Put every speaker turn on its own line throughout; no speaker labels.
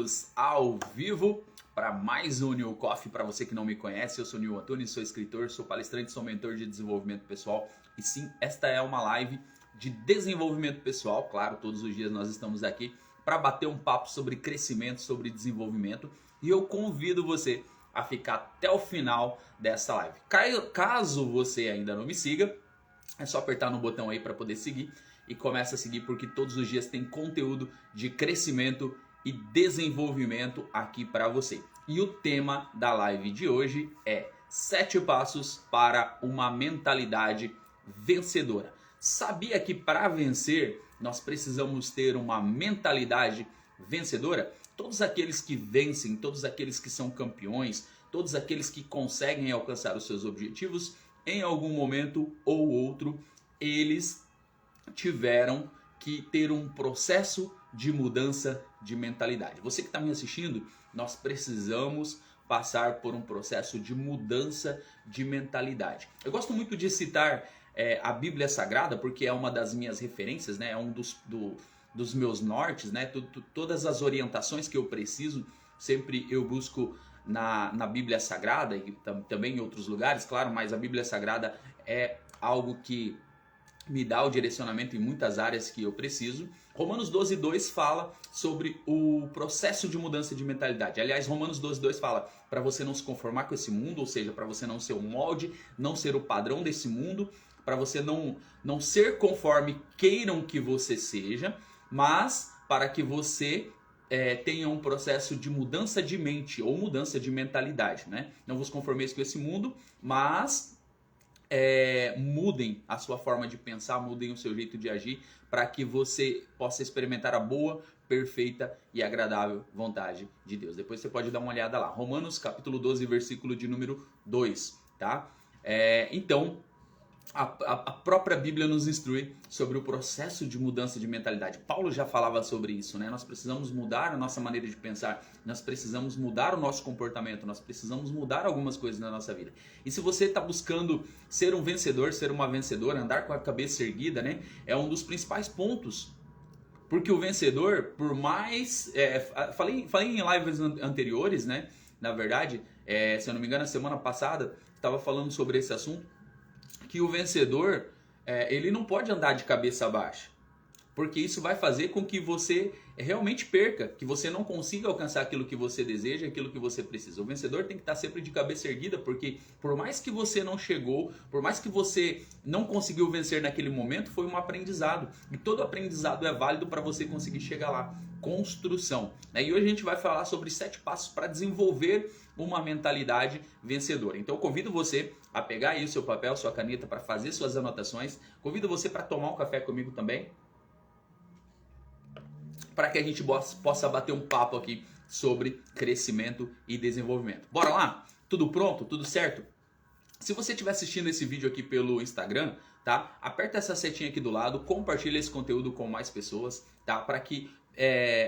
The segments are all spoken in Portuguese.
Estamos ao vivo para mais um New Coffee. Para você que não me conhece, eu sou Nil Antunes, sou escritor, sou palestrante, sou mentor de desenvolvimento pessoal. E sim, esta é uma live de desenvolvimento pessoal. Claro, todos os dias nós estamos aqui para bater um papo sobre crescimento, sobre desenvolvimento. E eu convido você a ficar até o final dessa live. Caso você ainda não me siga, é só apertar no botão aí para poder seguir e começa a seguir, porque todos os dias tem conteúdo de crescimento e desenvolvimento aqui para você. E o tema da live de hoje é 7 passos para uma mentalidade vencedora. Sabia que para vencer nós precisamos ter uma mentalidade vencedora? Todos aqueles que vencem, todos aqueles que são campeões, todos aqueles que conseguem alcançar os seus objetivos, em algum momento ou outro, eles tiveram que ter um processo de mudança de mentalidade. Você que está me assistindo, nós precisamos passar por um processo de mudança de mentalidade. Eu gosto muito de citar a Bíblia Sagrada, porque é uma das minhas referências, né? É um dos meus nortes, né? Todas as orientações que eu preciso, sempre eu busco na Bíblia Sagrada e também em outros lugares, claro, mas a Bíblia Sagrada é algo que me dá o direcionamento em muitas áreas que eu preciso. Romanos 12:2 fala sobre o processo de mudança de mentalidade. Aliás, Romanos 12:2 fala para você não se conformar com esse mundo, ou seja, para você não ser o molde, não ser o padrão desse mundo, para você não ser conforme queiram que você seja, mas para que você tenha um processo de mudança de mente ou mudança de mentalidade, né? Não vos conformeis com esse mundo, mas mudem a sua forma de pensar, mudem o seu jeito de agir, para que você possa experimentar a boa, perfeita e agradável vontade de Deus. Depois você pode dar uma olhada lá. Romanos capítulo 12, versículo de número 2, tá? Então, a própria Bíblia nos instrui sobre o processo de mudança de mentalidade. Paulo já falava sobre isso, né? Nós precisamos mudar a nossa maneira de pensar, nós precisamos mudar o nosso comportamento, nós precisamos mudar algumas coisas na nossa vida. E se você está buscando ser um vencedor, ser uma vencedora, andar com a cabeça erguida, né? É um dos principais pontos. Porque o vencedor, por mais... falei em lives anteriores, né? Na verdade, se eu não me engano, na semana passada, estava falando sobre esse assunto, que o vencedor, ele não pode andar de cabeça baixa, porque isso vai fazer com que você realmente perca, que você não consiga alcançar aquilo que você deseja, aquilo que você precisa. O vencedor tem que estar sempre de cabeça erguida, porque por mais que você não chegou, por mais que você não conseguiu vencer naquele momento, foi um aprendizado. E todo aprendizado é válido para você conseguir chegar lá. Construção. E hoje a gente vai falar sobre 7 passos para desenvolver uma mentalidade vencedora. Então eu convido você a pegar aí o seu papel, sua caneta para fazer suas anotações. Convido você para tomar um café comigo também, para que a gente possa bater um papo aqui sobre crescimento e desenvolvimento. Bora lá? Tudo pronto? Tudo certo? Se você estiver assistindo esse vídeo aqui pelo Instagram, tá? Aperta essa setinha aqui do lado, compartilha esse conteúdo com mais pessoas, tá? Para que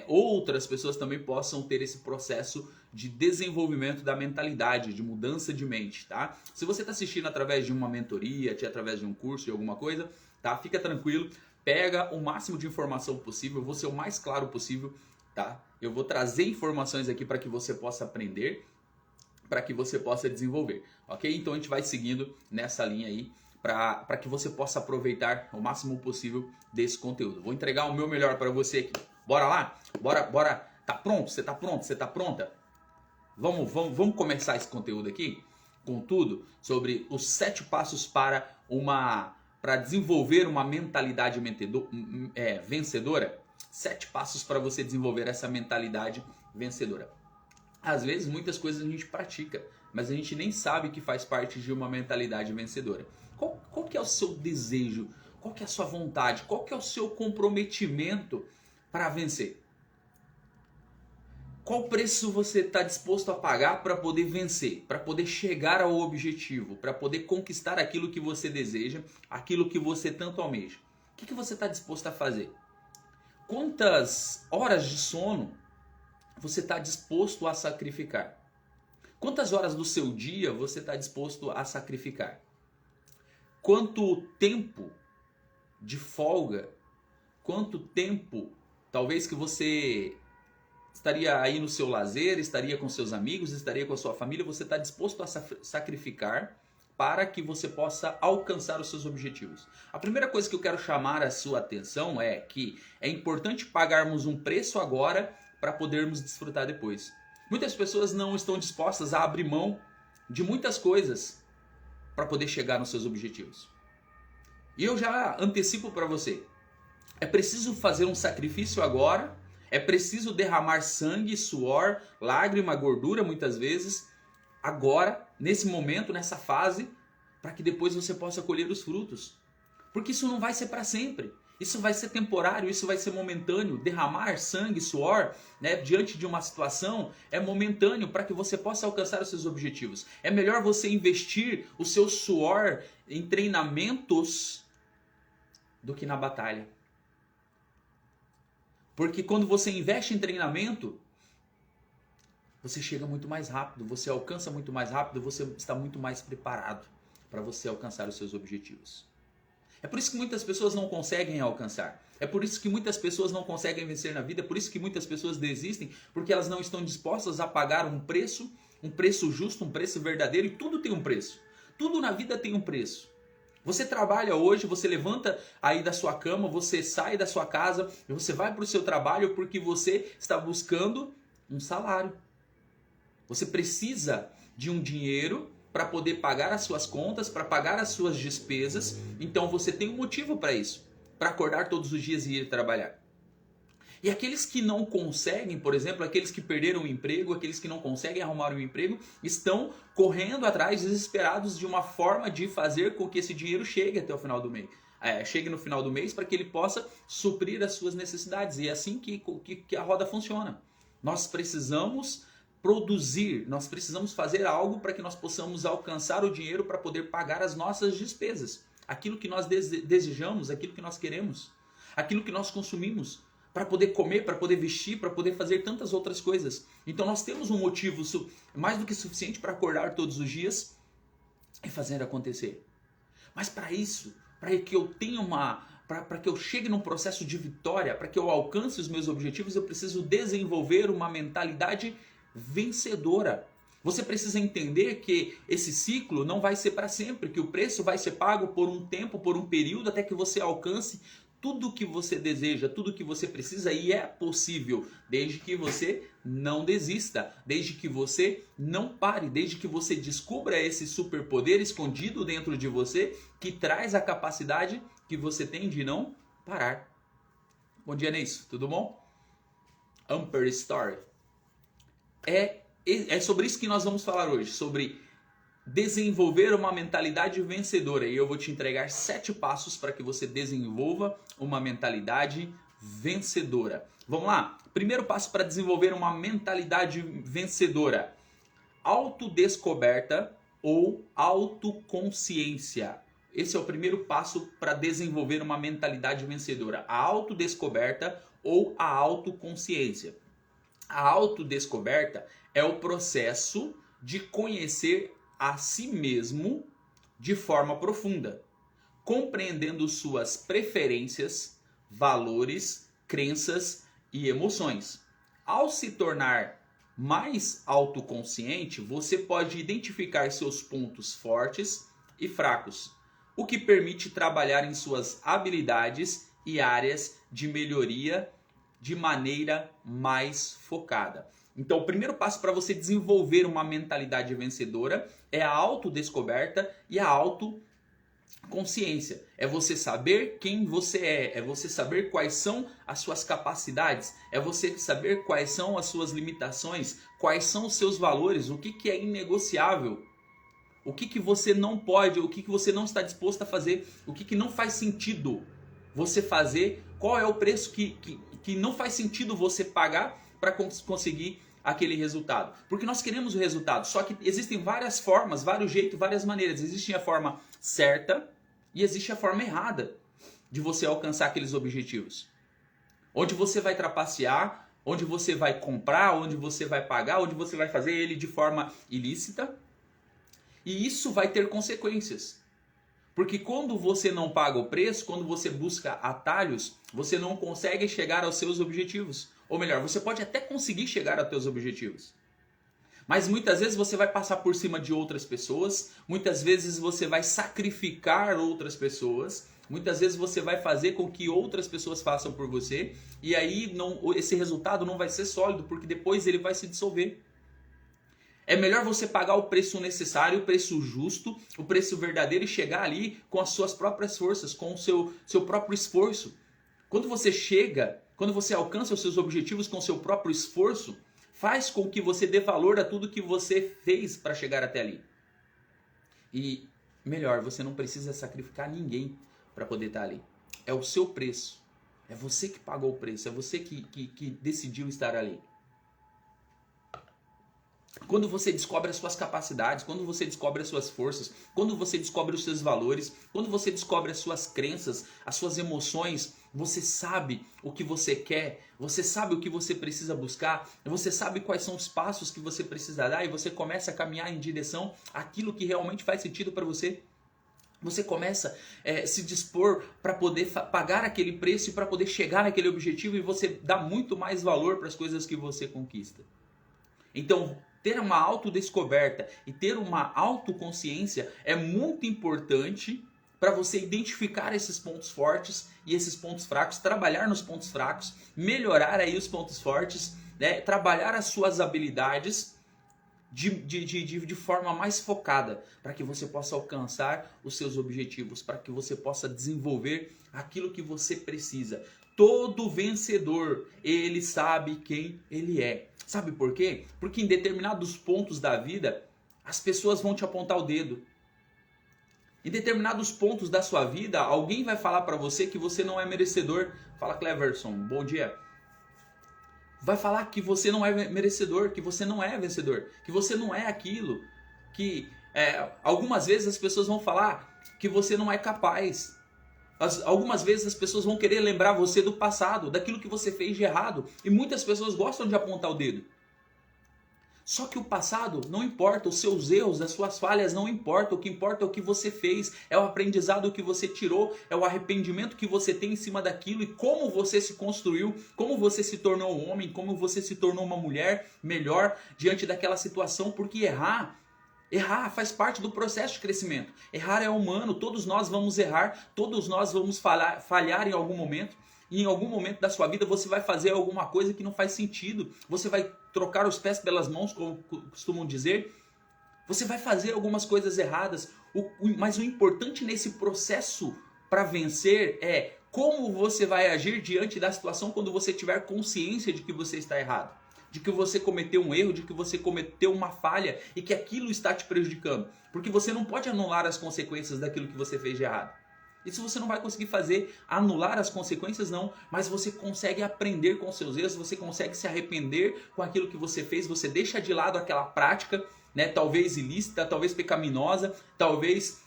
outras pessoas também possam ter esse processo de desenvolvimento da mentalidade, de mudança de mente, tá? Se você está assistindo através de uma mentoria, através de um curso, de alguma coisa, tá? Fica tranquilo, pega o máximo de informação possível, eu vou ser o mais claro possível, tá? Eu vou trazer informações aqui para que você possa aprender, para que você possa desenvolver, ok? Então a gente vai seguindo nessa linha aí, para que você possa aproveitar o máximo possível desse conteúdo. Vou entregar o meu melhor para você aqui. Bora lá? Bora. Tá pronto? Você tá pronto? Você tá pronta? Vamos começar esse conteúdo aqui com tudo sobre os 7 passos para desenvolver uma mentalidade vencedora. 7 passos para você desenvolver essa mentalidade vencedora. Às vezes muitas coisas a gente pratica, mas a gente nem sabe que faz parte de uma mentalidade vencedora. Qual que é o seu desejo? Qual que é a sua vontade? Qual que é o seu comprometimento para vencer? Qual preço você está disposto a pagar para poder vencer? Para poder chegar ao objetivo? Para poder conquistar aquilo que você deseja? Aquilo que você tanto almeja? O que você está disposto a fazer? Quantas horas de sono você está disposto a sacrificar? Quantas horas do seu dia você está disposto a sacrificar? Quanto tempo de folga, quanto tempo talvez que você estaria aí no seu lazer, estaria com seus amigos, estaria com a sua família. Você está disposto a sacrificar para que você possa alcançar os seus objetivos. A primeira coisa que eu quero chamar a sua atenção é que é importante pagarmos um preço agora para podermos desfrutar depois. Muitas pessoas não estão dispostas a abrir mão de muitas coisas para poder chegar nos seus objetivos. E eu já antecipo para você, é preciso fazer um sacrifício agora, é preciso derramar sangue, suor, lágrima, gordura muitas vezes, agora, nesse momento, nessa fase, para que depois você possa colher os frutos. Porque isso não vai ser para sempre. Isso vai ser temporário, isso vai ser momentâneo. Derramar sangue, suor, né, diante de uma situação é momentâneo para que você possa alcançar os seus objetivos. É melhor você investir o seu suor em treinamentos do que na batalha. Porque quando você investe em treinamento, você chega muito mais rápido, você alcança muito mais rápido, você está muito mais preparado para você alcançar os seus objetivos. É por isso que muitas pessoas não conseguem alcançar. É por isso que muitas pessoas não conseguem vencer na vida. É por isso que muitas pessoas desistem, porque elas não estão dispostas a pagar um preço justo, um preço verdadeiro. E tudo tem um preço. Tudo na vida tem um preço. Você trabalha hoje, você levanta aí da sua cama, você sai da sua casa, você vai para o seu trabalho porque você está buscando um salário. Você precisa de um dinheiro para poder pagar as suas contas, para pagar as suas despesas. Então você tem um motivo para isso, para acordar todos os dias e ir trabalhar. E aqueles que não conseguem, por exemplo, aqueles que perderam o emprego, aqueles que não conseguem arrumar um emprego, estão correndo atrás, desesperados de uma forma de fazer com que esse dinheiro chegue até o final do mês. Chegue no final do mês para que ele possa suprir as suas necessidades. E é assim que a roda funciona. Nós precisamos produzir, nós precisamos fazer algo para que nós possamos alcançar o dinheiro para poder pagar as nossas despesas. Aquilo que nós desejamos, aquilo que nós queremos, aquilo que nós consumimos, para poder comer, para poder vestir, para poder fazer tantas outras coisas. Então nós temos um motivo mais do que suficiente para acordar todos os dias e fazer acontecer. Mas para isso, para que eu tenha para que eu chegue num processo de vitória, para que eu alcance os meus objetivos, eu preciso desenvolver uma mentalidade vencedora. Você precisa entender que esse ciclo não vai ser para sempre, que o preço vai ser pago por um tempo, por um período, até que você alcance tudo o que você deseja, tudo o que você precisa, e é possível, desde que você não desista, desde que você não pare, desde que você descubra esse superpoder escondido dentro de você, que traz a capacidade que você tem de não parar. Bom dia, Neis, tudo bom? Amper Story. É sobre isso que nós vamos falar hoje, sobre desenvolver uma mentalidade vencedora. E eu vou te entregar 7 passos para que você desenvolva uma mentalidade vencedora. Vamos lá? Primeiro passo para desenvolver uma mentalidade vencedora: autodescoberta ou autoconsciência. Esse é o primeiro passo para desenvolver uma mentalidade vencedora: a autodescoberta ou a autoconsciência. A autodescoberta é o processo de conhecer a si mesmo de forma profunda, compreendendo suas preferências, valores, crenças e emoções. Ao se tornar mais autoconsciente, você pode identificar seus pontos fortes e fracos, o que permite trabalhar em suas habilidades e áreas de melhoria de maneira mais focada. Então, o primeiro passo para você desenvolver uma mentalidade vencedora é a autodescoberta e a autoconsciência. É você saber quem você é você saber quais são as suas capacidades, é você saber quais são as suas limitações, quais são os seus valores, o que é inegociável, o que você não pode, o que você não está disposto a fazer, o que não faz sentido você fazer, qual é o preço que não faz sentido você pagar para conseguir aquele resultado. Porque nós queremos o resultado, só que existem várias formas, vários jeitos, várias maneiras. Existe a forma certa e existe a forma errada de você alcançar aqueles objetivos. Onde você vai trapacear, onde você vai comprar, onde você vai pagar, onde você vai fazer ele de forma ilícita. E isso vai ter consequências. Porque quando você não paga o preço, quando você busca atalhos, você não consegue chegar aos seus objetivos. Ou melhor, você pode até conseguir chegar aos teus objetivos. Mas muitas vezes você vai passar por cima de outras pessoas, muitas vezes você vai sacrificar outras pessoas, muitas vezes você vai fazer com que outras pessoas façam por você, e aí esse resultado não vai ser sólido, porque depois ele vai se dissolver. É melhor você pagar o preço necessário, o preço justo, o preço verdadeiro e chegar ali com as suas próprias forças, com o seu próprio esforço. Quando você alcança os seus objetivos com o seu próprio esforço, faz com que você dê valor a tudo que você fez para chegar até ali. E melhor, você não precisa sacrificar ninguém para poder estar ali. É o seu preço. É você que pagou o preço. É você que decidiu estar ali. Quando você descobre as suas capacidades, quando você descobre as suas forças, quando você descobre os seus valores, quando você descobre as suas crenças, as suas emoções, você sabe o que você quer, você sabe o que você precisa buscar, você sabe quais são os passos que você precisa dar e você começa a caminhar em direção àquilo que realmente faz sentido para você. Você começa a se dispor para poder pagar aquele preço e para poder chegar naquele objetivo e você dá muito mais valor para as coisas que você conquista. Então, ter uma autodescoberta e ter uma autoconsciência é muito importante para você identificar esses pontos fortes e esses pontos fracos, trabalhar nos pontos fracos, melhorar aí os pontos fortes, né? Trabalhar as suas habilidades de forma mais focada, para que você possa alcançar os seus objetivos, para que você possa desenvolver aquilo que você precisa. Todo vencedor, ele sabe quem ele é. Sabe por quê? Porque em determinados pontos da vida, as pessoas vão te apontar o dedo. Em determinados pontos da sua vida, alguém vai falar para você que você não é merecedor. Fala, Cleverson, bom dia. Vai falar que você não é merecedor, que você não é vencedor, que você não é aquilo. Que algumas vezes as pessoas vão falar que você não é capaz. Algumas vezes as pessoas vão querer lembrar você do passado, daquilo que você fez de errado. E muitas pessoas gostam de apontar o dedo. Só que o passado não importa, os seus erros, as suas falhas não importam. O que importa é o que você fez, é o aprendizado que você tirou, é o arrependimento que você tem em cima daquilo e como você se construiu, como você se tornou um homem, como você se tornou uma mulher melhor diante daquela situação, porque errar faz parte do processo de crescimento. Errar é humano, todos nós vamos errar, todos nós vamos falhar em algum momento. E em algum momento da sua vida você vai fazer alguma coisa que não faz sentido. Você vai trocar os pés pelas mãos, como costumam dizer. Você vai fazer algumas coisas erradas. Mas o importante nesse processo para vencer é como você vai agir diante da situação quando você tiver consciência de que você está errado. De que você cometeu um erro, de que você cometeu uma falha e que aquilo está te prejudicando. Porque você não pode anular as consequências daquilo que você fez de errado. Isso você não vai conseguir fazer, anular as consequências não, mas você consegue aprender com seus erros, você consegue se arrepender com aquilo que você fez, você deixa de lado aquela prática, né, talvez ilícita, talvez pecaminosa, talvez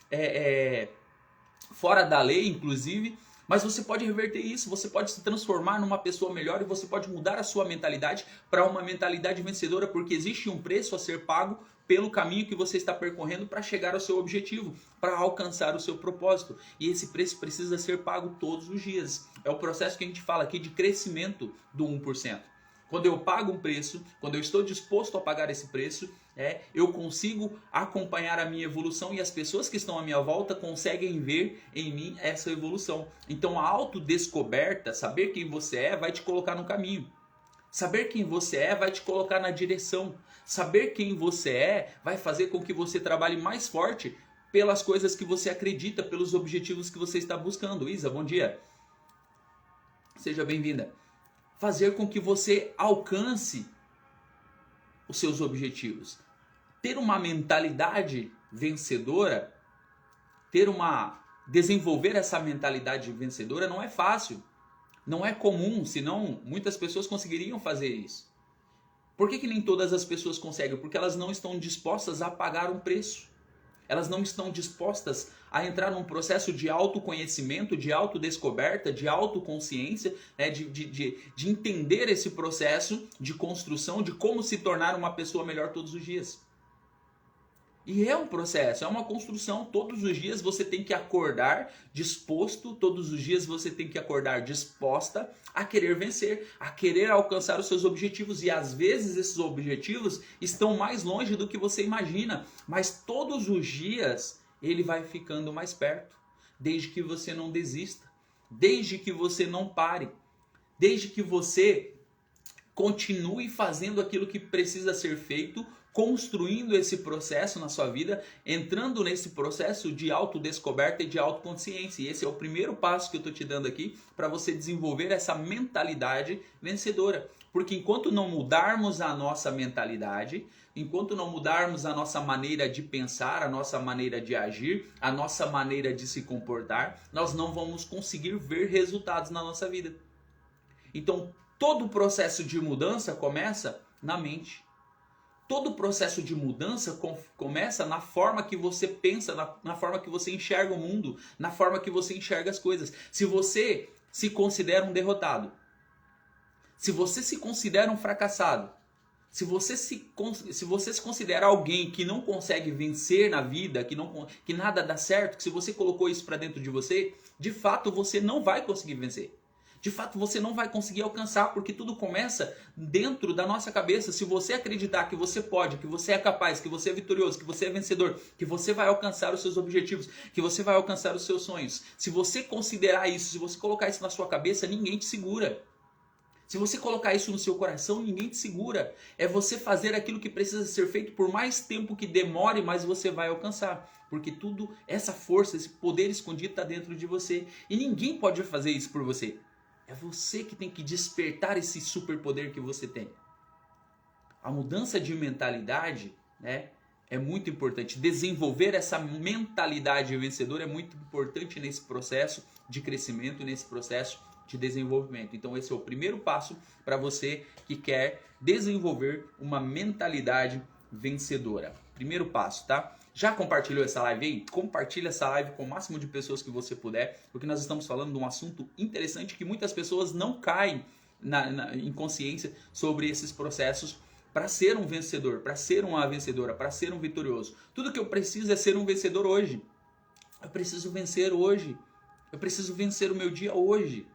fora da lei inclusive, mas você pode reverter isso, você pode se transformar numa pessoa melhor e você pode mudar a sua mentalidade para uma mentalidade vencedora, porque existe um preço a ser pago pelo caminho que você está percorrendo para chegar ao seu objetivo, para alcançar o seu propósito. E esse preço precisa ser pago todos os dias. É o processo que a gente fala aqui de crescimento do 1%. Quando eu pago um preço, quando eu estou disposto a pagar esse preço, eu consigo acompanhar a minha evolução e as pessoas que estão à minha volta conseguem ver em mim essa evolução. Então a autodescoberta, saber quem você é, vai te colocar no caminho. Saber quem você é vai te colocar na direção. Saber quem você é vai fazer com que você trabalhe mais forte pelas coisas que você acredita, pelos objetivos que você está buscando. Isa, bom dia. Seja bem-vinda. Fazer com que você alcance os seus objetivos. Ter uma mentalidade vencedora, desenvolver essa mentalidade vencedora não é fácil. Não é comum, senão muitas pessoas conseguiriam fazer isso. Por que nem todas as pessoas conseguem? Porque elas não estão dispostas a pagar um preço. Elas não estão dispostas a entrar num processo de autoconhecimento, de autodescoberta, de autoconsciência, né? de entender esse processo de construção, de como se tornar uma pessoa melhor todos os dias. E é um processo, é uma construção. Todos os dias você tem que acordar disposto, todos os dias você tem que acordar disposta a querer vencer, a querer alcançar os seus objetivos. E às vezes esses objetivos estão mais longe do que você imagina, mas todos os dias ele vai ficando mais perto, desde que você não desista, desde que você não pare, desde que você continue fazendo aquilo que precisa ser feito, construindo esse processo na sua vida, entrando nesse processo de autodescoberta e de autoconsciência. E esse é o primeiro passo que eu estou te dando aqui para você desenvolver essa mentalidade vencedora. Porque enquanto não mudarmos a nossa mentalidade, enquanto não mudarmos a nossa maneira de pensar, a nossa maneira de agir, a nossa maneira de se comportar, nós não vamos conseguir ver resultados na nossa vida. Então, todo o processo de mudança começa na mente. Todo o processo de mudança começa na forma que você pensa, na forma que você enxerga o mundo, na forma que você enxerga as coisas. Se você se considera um derrotado, se você se considera um fracassado, se você se considera alguém que não consegue vencer na vida, que nada dá certo, que se você colocou isso para dentro de você, de fato você não vai conseguir vencer. De fato, você não vai conseguir alcançar, porque tudo começa dentro da nossa cabeça. Se você acreditar que você pode, que você é capaz, que você é vitorioso, que você é vencedor, que você vai alcançar os seus objetivos, que você vai alcançar os seus sonhos. Se você considerar isso, se você colocar isso na sua cabeça, ninguém te segura. Se você colocar isso no seu coração, ninguém te segura. É você fazer aquilo que precisa ser feito por mais tempo que demore, mas você vai alcançar. Porque tudo, essa força, esse poder escondido está dentro de você. E ninguém pode fazer isso por você. É você que tem que despertar esse superpoder que você tem. A mudança de mentalidade, né, é muito importante. Desenvolver essa mentalidade vencedora é muito importante nesse processo de crescimento, nesse processo de desenvolvimento. Então esse é o primeiro passo para você que quer desenvolver uma mentalidade vencedora. Primeiro passo, tá? Já compartilhou essa live aí? Compartilha essa live com o máximo de pessoas que você puder, porque nós estamos falando de um assunto interessante que muitas pessoas não caem em consciência sobre esses processos para ser um vencedor, para ser uma vencedora, para ser um vitorioso. Tudo que eu preciso é ser um vencedor hoje. Eu preciso vencer hoje. Eu preciso vencer o meu dia hoje.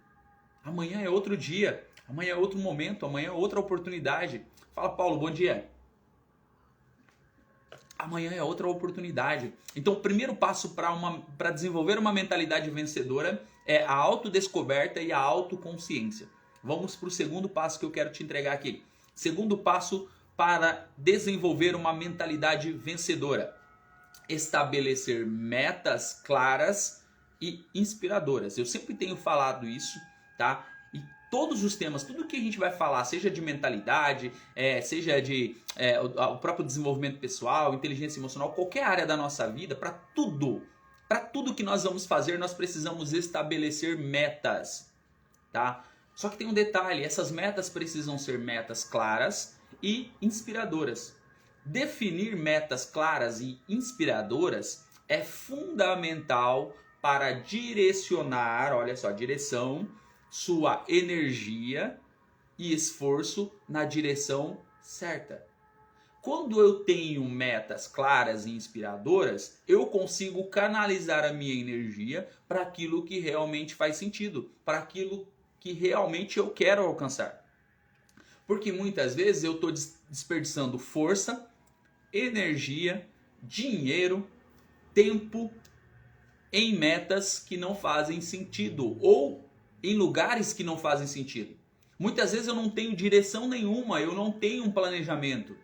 Amanhã é outro dia. Amanhã é outro momento. Amanhã é outra oportunidade. Fala, Paulo, bom dia. Amanhã é outra oportunidade. Então, o primeiro passo para desenvolver uma mentalidade vencedora é a autodescoberta e a autoconsciência. Vamos para o segundo passo que eu quero te entregar aqui. Segundo passo para desenvolver uma mentalidade vencedora: estabelecer metas claras e inspiradoras. Eu sempre tenho falado isso, tá? E todos os temas, tudo que a gente vai falar, seja de mentalidade, seja de o próprio desenvolvimento pessoal, inteligência emocional, qualquer área da nossa vida, para tudo que nós vamos fazer, nós precisamos estabelecer metas, tá? Só que tem um detalhe, essas metas precisam ser metas claras e inspiradoras. Definir metas claras e inspiradoras é fundamental para direcionar, olha só, direção, sua energia e esforço na direção certa. Quando eu tenho metas claras e inspiradoras, eu consigo canalizar a minha energia para aquilo que realmente faz sentido, para aquilo que realmente eu quero alcançar. Porque muitas vezes eu estou desperdiçando força, energia, dinheiro, tempo em metas que não fazem sentido ou em lugares que não fazem sentido. Muitas vezes eu não tenho direção nenhuma, eu não tenho um planejamento.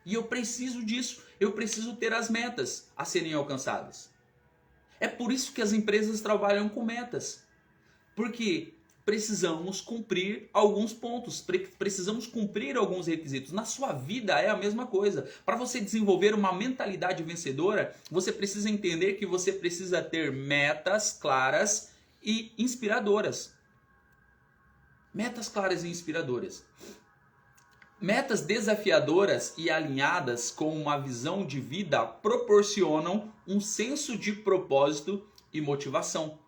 E eu preciso disso, eu preciso ter as metas a serem alcançadas. É por isso que as empresas trabalham com metas. Porque precisamos cumprir alguns pontos, precisamos cumprir alguns requisitos. Na sua vida é a mesma coisa. Para você desenvolver uma mentalidade vencedora, você precisa entender que você precisa ter metas claras e inspiradoras. Metas claras e inspiradoras. Metas desafiadoras e alinhadas com uma visão de vida proporcionam um senso de propósito e motivação,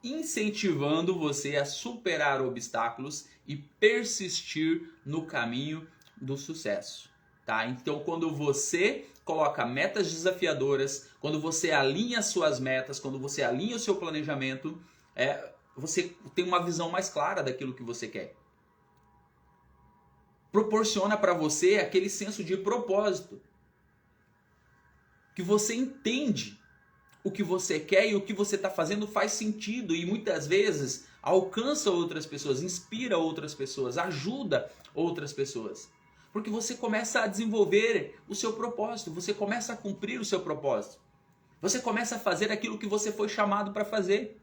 incentivando você a superar obstáculos e persistir no caminho do sucesso, tá? Então, quando você coloca metas desafiadoras, quando você alinha suas metas, quando você alinha o seu planejamento, você tem uma visão mais clara daquilo que você quer. Proporciona para você aquele senso de propósito. Que você entende o que você quer e o que você está fazendo faz sentido e muitas vezes alcança outras pessoas, inspira outras pessoas, ajuda outras pessoas. Porque você começa a desenvolver o seu propósito, você começa a cumprir o seu propósito. Você começa a fazer aquilo que você foi chamado para fazer.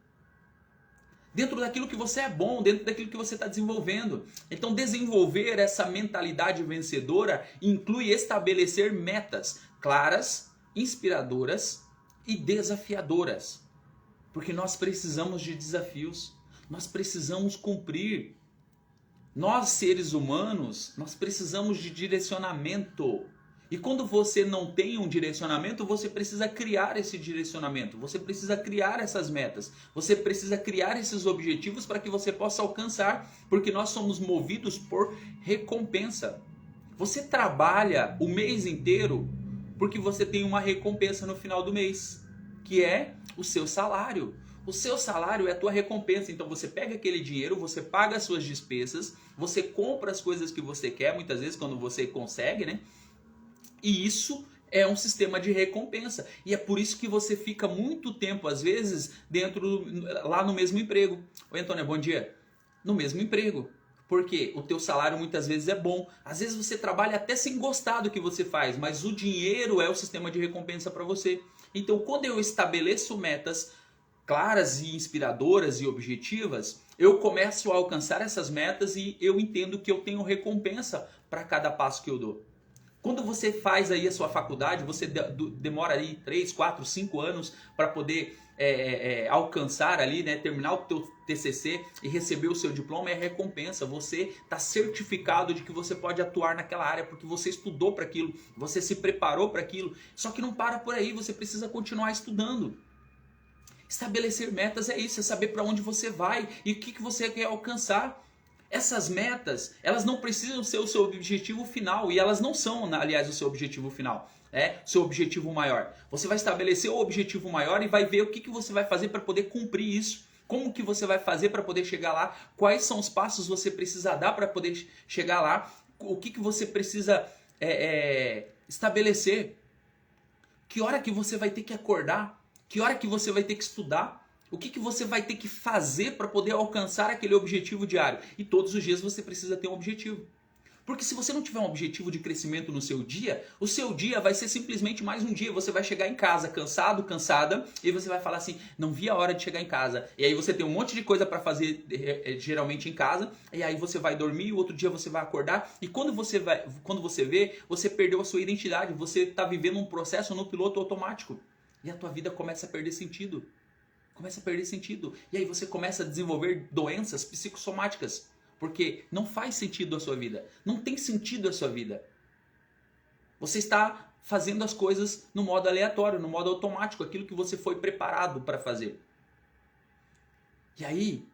Dentro daquilo que você é bom, dentro daquilo que você está desenvolvendo. Então desenvolver essa mentalidade vencedora inclui estabelecer metas claras, inspiradoras e desafiadoras. Porque nós precisamos de desafios, nós precisamos cumprir. Nós, seres humanos, nós precisamos de direcionamento. E quando você não tem um direcionamento, você precisa criar esse direcionamento. Você precisa criar essas metas. Você precisa criar esses objetivos para que você possa alcançar. Porque nós somos movidos por recompensa. Você trabalha o mês inteiro porque você tem uma recompensa no final do mês, que é o seu salário. O seu salário é a tua recompensa. Então você pega aquele dinheiro, você paga as suas despesas, você compra as coisas que você quer, muitas vezes quando você consegue, né? E isso é um sistema de recompensa. E é por isso que você fica muito tempo, às vezes, lá no mesmo emprego. Oi, Antônio, bom dia. No mesmo emprego. Porque o teu salário muitas vezes é bom. Às vezes você trabalha até sem gostar do que você faz, mas o dinheiro é o sistema de recompensa para você. Então, quando eu estabeleço metas claras e inspiradoras e objetivas, eu começo a alcançar essas metas e eu entendo que eu tenho recompensa para cada passo que eu dou. Quando você faz aí a sua faculdade, você demora aí 3, 4, 5 anos para poder alcançar ali, né, terminar o teu TCC e receber o seu diploma, é recompensa. Você está certificado de que você pode atuar naquela área porque você estudou para aquilo, você se preparou para aquilo. Só que não para por aí, você precisa continuar estudando. Estabelecer metas é isso, é saber para onde você vai e o que você quer alcançar. Essas metas, elas não precisam ser o seu objetivo final e elas não são, aliás, o seu objetivo final. É o seu objetivo maior. Você vai estabelecer o objetivo maior e vai ver o que você vai fazer para poder cumprir isso. Como que você vai fazer para poder chegar lá? Quais são os passos que você precisa dar para poder chegar lá? O que você precisa estabelecer? Que hora que você vai ter que acordar? Que hora que você vai ter que estudar? O que você vai ter que fazer para poder alcançar aquele objetivo diário? E todos os dias você precisa ter um objetivo. Porque se você não tiver um objetivo de crescimento no seu dia, o seu dia vai ser simplesmente mais um dia. Você vai chegar em casa cansado, cansada, e você vai falar assim, não vi a hora de chegar em casa. E aí você tem um monte de coisa para fazer geralmente em casa, e aí você vai dormir, e o outro dia você vai acordar, e quando você vê, você perdeu a sua identidade, você está vivendo um processo no piloto automático. E a tua vida começa a perder sentido. Começa a perder sentido. E aí você começa a desenvolver doenças psicossomáticas. Porque não faz sentido a sua vida. Não tem sentido a sua vida. Você está fazendo as coisas no modo aleatório, no modo automático. Aquilo que você foi preparado para fazer. E aí,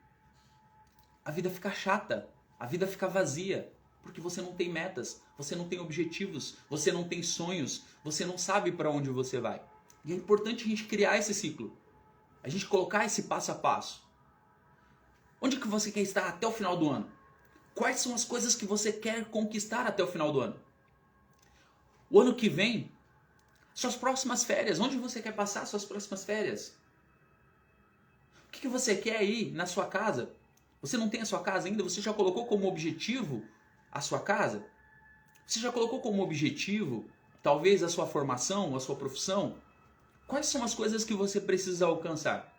a vida fica chata. A vida fica vazia. Porque você não tem metas. Você não tem objetivos. Você não tem sonhos. Você não sabe para onde você vai. E é importante a gente criar esse ciclo. A gente colocar esse passo a passo. Onde que você quer estar até o final do ano? Quais são as coisas que você quer conquistar até o final do ano? O ano que vem, suas próximas férias. Onde você quer passar suas próximas férias? O que você quer aí na sua casa? Você não tem a sua casa ainda? Você já colocou como objetivo a sua casa? Você já colocou como objetivo, talvez, a sua formação, a sua profissão? Quais são as coisas que você precisa alcançar?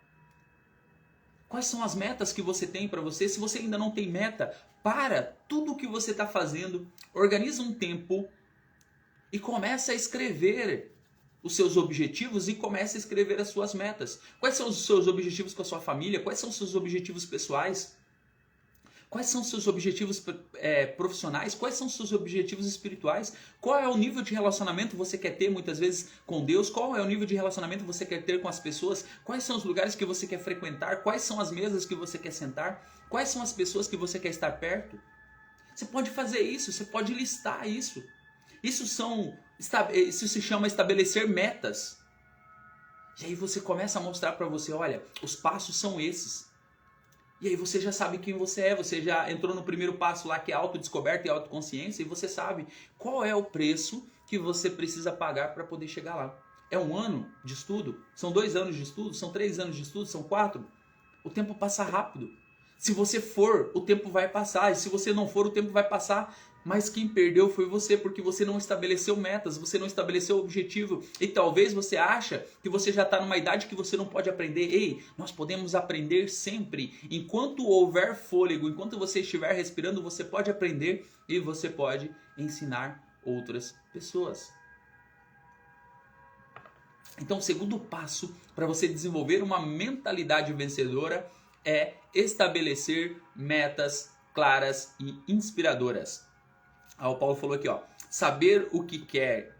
Quais são as metas que você tem para você? Se você ainda não tem meta, para tudo o que você está fazendo, organiza um tempo e começa a escrever os seus objetivos e começa a escrever as suas metas. Quais são os seus objetivos com a sua família? Quais são os seus objetivos pessoais? Quais são os seus objetivos profissionais? Quais são os seus objetivos espirituais? Qual é o nível de relacionamento que você quer ter muitas vezes com Deus? Qual é o nível de relacionamento que você quer ter com as pessoas? Quais são os lugares que você quer frequentar? Quais são as mesas que você quer sentar? Quais são as pessoas que você quer estar perto? Você pode fazer isso, você pode listar isso. Isso se chama estabelecer metas. E aí você começa a mostrar para você, olha, os passos são esses. E aí você já sabe quem você é, você já entrou no primeiro passo lá que é autodescoberta e autoconsciência e você sabe qual é o preço que você precisa pagar para poder chegar lá. É 1 ano de estudo? São 2 anos de estudo? São 3 anos de estudo? São 4? O tempo passa rápido. Se você for, o tempo vai passar. E se você não for, o tempo vai passar. Mas quem perdeu foi você, porque você não estabeleceu metas, você não estabeleceu objetivo. E talvez você acha que você já está numa idade que você não pode aprender. Ei, nós podemos aprender sempre. Enquanto houver fôlego, enquanto você estiver respirando, você pode aprender e você pode ensinar outras pessoas. Então, o segundo passo para você desenvolver uma mentalidade vencedora é estabelecer metas claras e inspiradoras. O Paulo falou aqui, ó, saber o que quer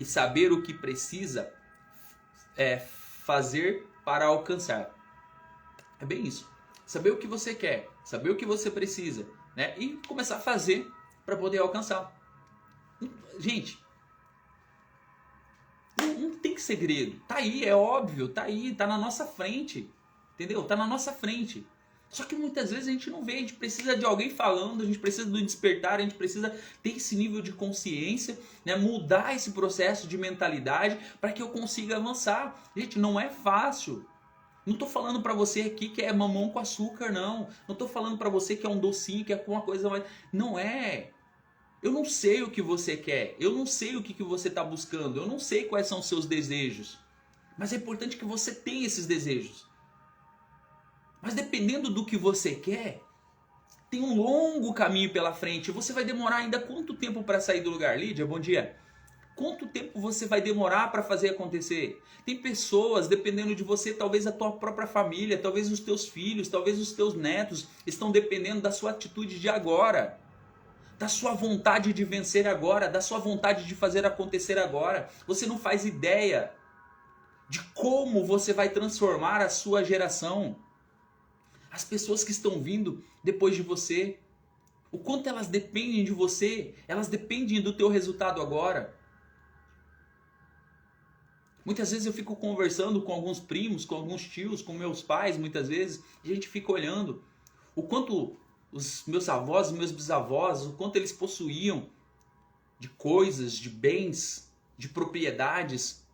e saber o que precisa é fazer para alcançar. É bem isso. Saber o que você quer, saber o que você precisa, né? E começar a fazer para poder alcançar. Gente, não tem segredo. Tá aí, é óbvio, tá aí, tá na nossa frente. Entendeu? Tá na nossa frente. Só que muitas vezes a gente não vê, a gente precisa de alguém falando, a gente precisa do despertar, a gente precisa ter esse nível de consciência, né? Mudar esse processo de mentalidade para que eu consiga avançar. Gente, não é fácil. Não tô falando para você aqui que é mamão com açúcar, não. Não tô falando para você que é um docinho, que é uma coisa mais... Não é. Eu não sei o que você quer, eu não sei o que você está buscando, eu não sei quais são os seus desejos. Mas é importante que você tenha esses desejos. Mas dependendo do que você quer, tem um longo caminho pela frente. Você vai demorar ainda quanto tempo para sair do lugar? Lídia, bom dia. Quanto tempo você vai demorar para fazer acontecer? Tem pessoas, dependendo de você, talvez a tua própria família, talvez os teus filhos, talvez os teus netos, estão dependendo da sua atitude de agora. Da sua vontade de vencer agora, da sua vontade de fazer acontecer agora. Você não faz ideia de como você vai transformar a sua geração. As pessoas que estão vindo depois de você, o quanto elas dependem de você, elas dependem do teu resultado agora. Muitas vezes eu fico conversando com alguns primos, com alguns tios, com meus pais, muitas vezes, e a gente fica olhando o quanto os meus avós, os meus bisavós, o quanto eles possuíam de coisas, de bens, de propriedades.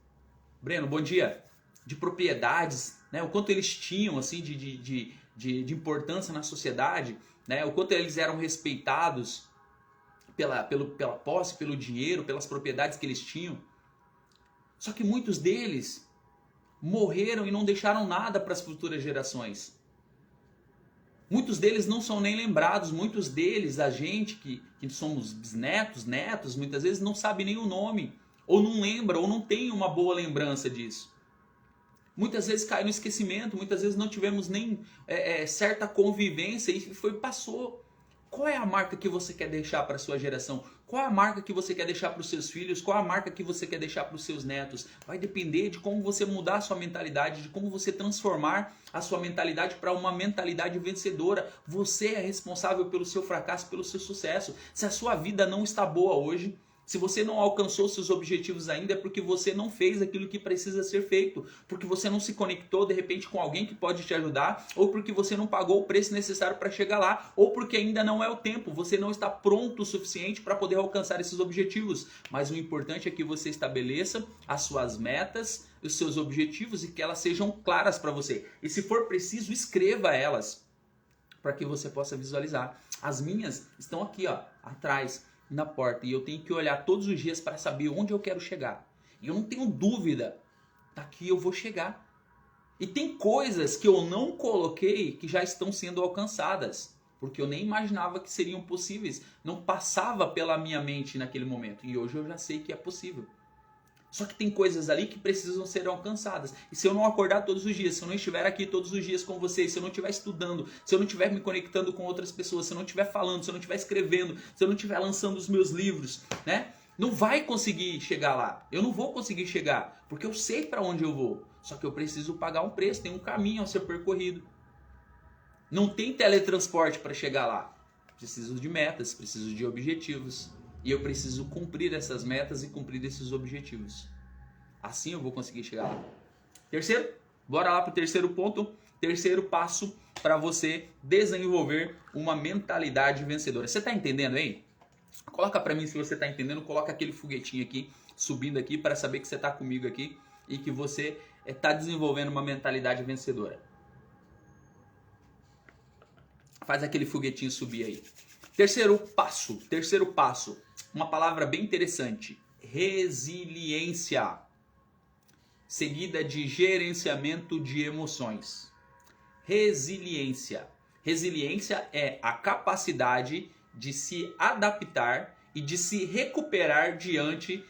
Breno, bom dia. De propriedades, né? O quanto eles tinham assim de importância na sociedade, né? O quanto eles eram respeitados pela posse, pelo dinheiro, pelas propriedades que eles tinham. Só que muitos deles morreram e não deixaram nada para as futuras gerações. Muitos deles não são nem lembrados, muitos deles, a gente que somos bisnetos, netos, muitas vezes não sabe nem o nome, ou não lembra, ou não tem uma boa lembrança disso. Muitas vezes cai no esquecimento, muitas vezes não tivemos nem certa convivência e passou. Qual é a marca que você quer deixar para a sua geração? Qual é a marca que você quer deixar para os seus filhos? Qual é a marca que você quer deixar para os seus netos? Vai depender de como você mudar a sua mentalidade, de como você transformar a sua mentalidade para uma mentalidade vencedora. Você é responsável pelo seu fracasso, pelo seu sucesso. Se a sua vida não está boa hoje, se você não alcançou seus objetivos ainda, é porque você não fez aquilo que precisa ser feito. Porque você não se conectou de repente com alguém que pode te ajudar, ou porque você não pagou o preço necessário para chegar lá, ou porque ainda não é o tempo, você não está pronto o suficiente para poder alcançar esses objetivos. Mas o importante é que você estabeleça as suas metas, os seus objetivos e que elas sejam claras para você. E se for preciso, escreva elas para que você possa visualizar. As minhas estão aqui, ó, atrás, na porta, e eu tenho que olhar todos os dias para saber onde eu quero chegar. E eu não tenho dúvida, daqui eu vou chegar. E tem coisas que eu não coloquei que já estão sendo alcançadas, porque eu nem imaginava que seriam possíveis, não passava pela minha mente naquele momento, e hoje eu já sei que é possível. Só que tem coisas ali que precisam ser alcançadas. E se eu não acordar todos os dias, se eu não estiver aqui todos os dias com vocês, se eu não estiver estudando, se eu não estiver me conectando com outras pessoas, se eu não estiver falando, se eu não estiver escrevendo, se eu não estiver lançando os meus livros, né? Não vai conseguir chegar lá. Eu não vou conseguir chegar, porque eu sei para onde eu vou. Só que eu preciso pagar um preço, tem um caminho a ser percorrido. Não tem teletransporte para chegar lá. Preciso de metas, preciso de objetivos. E eu preciso cumprir essas metas e cumprir esses objetivos. Assim eu vou conseguir chegar lá. Terceiro, bora lá para o terceiro ponto. Terceiro passo para você desenvolver uma mentalidade vencedora. Você está entendendo aí? Coloca para mim se você está entendendo. Coloca aquele foguetinho aqui, subindo aqui, para saber que você está comigo aqui e que você está desenvolvendo uma mentalidade vencedora. Faz aquele foguetinho subir aí. Terceiro passo, uma palavra bem interessante, resiliência, seguida de gerenciamento de emoções. Resiliência. Resiliência é a capacidade de se adaptar e de se recuperar diante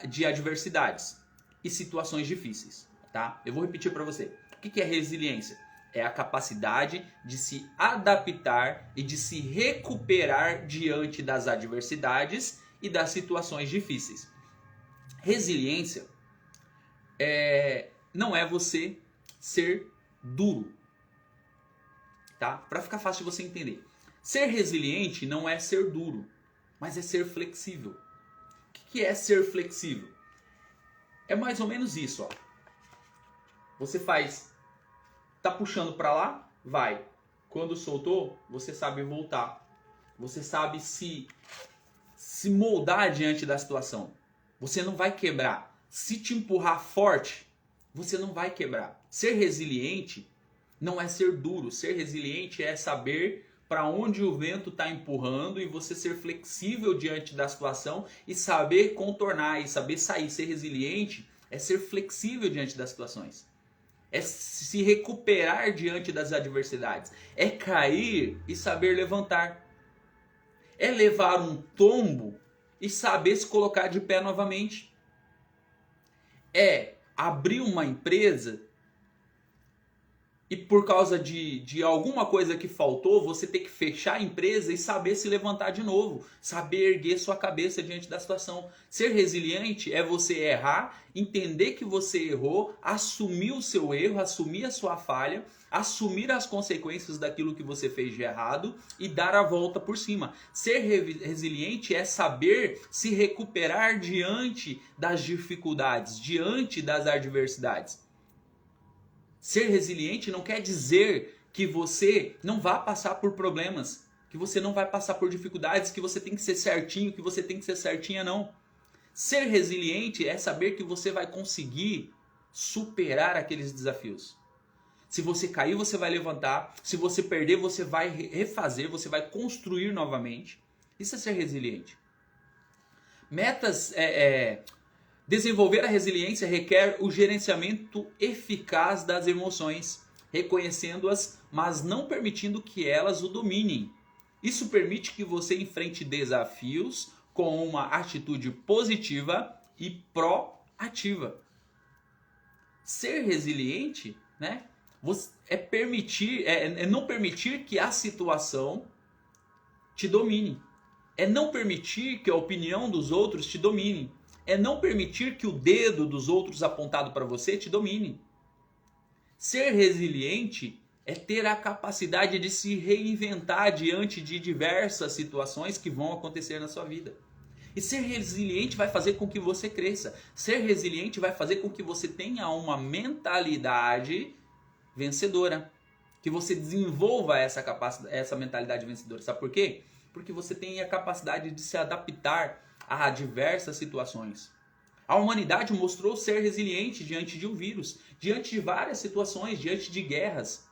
de adversidades e situações difíceis, tá? Eu vou repetir para você. O que é resiliência? É a capacidade de se adaptar e de se recuperar diante das adversidades e das situações difíceis. Resiliência não é você ser duro, tá? Para ficar fácil de você entender. Ser resiliente não é ser duro, mas é ser flexível. O que é ser flexível? É mais ou menos isso, ó. Você tá puxando para lá, vai. Quando soltou, você sabe voltar. Você sabe se moldar diante da situação. Você não vai quebrar. Se te empurrar forte, você não vai quebrar. Ser resiliente não é ser duro. Ser resiliente é saber para onde o vento está empurrando e você ser flexível diante da situação e saber contornar e saber sair. Ser resiliente é ser flexível diante das situações. É se recuperar diante das adversidades. É cair e saber levantar. É levar um tombo e saber se colocar de pé novamente. É abrir uma empresa e por causa de alguma coisa que faltou, você ter que fechar a empresa e saber se levantar de novo. Saber erguer sua cabeça diante da situação. Ser resiliente é você errar, entender que você errou, assumir o seu erro, assumir a sua falha, assumir as consequências daquilo que você fez de errado e dar a volta por cima. Ser resiliente é saber se recuperar diante das dificuldades, diante das adversidades. Ser resiliente não quer dizer que você não vá passar por problemas, que você não vai passar por dificuldades, que você tem que ser certinho, que você tem que ser certinha, não. Ser resiliente é saber que você vai conseguir superar aqueles desafios. Se você cair, você vai levantar. Se você perder, você vai refazer, você vai construir novamente. Isso é ser resiliente. Desenvolver a resiliência requer o gerenciamento eficaz das emoções, reconhecendo-as, mas não permitindo que elas o dominem. Isso permite que você enfrente desafios com uma atitude positiva e proativa. Ser resiliente, né, é não permitir que a situação te domine. É não permitir que a opinião dos outros te domine. É não permitir que o dedo dos outros apontado para você te domine. Ser resiliente é ter a capacidade de se reinventar diante de diversas situações que vão acontecer na sua vida. E ser resiliente vai fazer com que você cresça. Ser resiliente vai fazer com que você tenha uma mentalidade vencedora. Que você desenvolva essa mentalidade vencedora. Sabe por quê? Porque você tem a capacidade de se adaptar a diversas situações. A humanidade mostrou ser resiliente diante de um vírus, diante de várias situações, diante de guerras.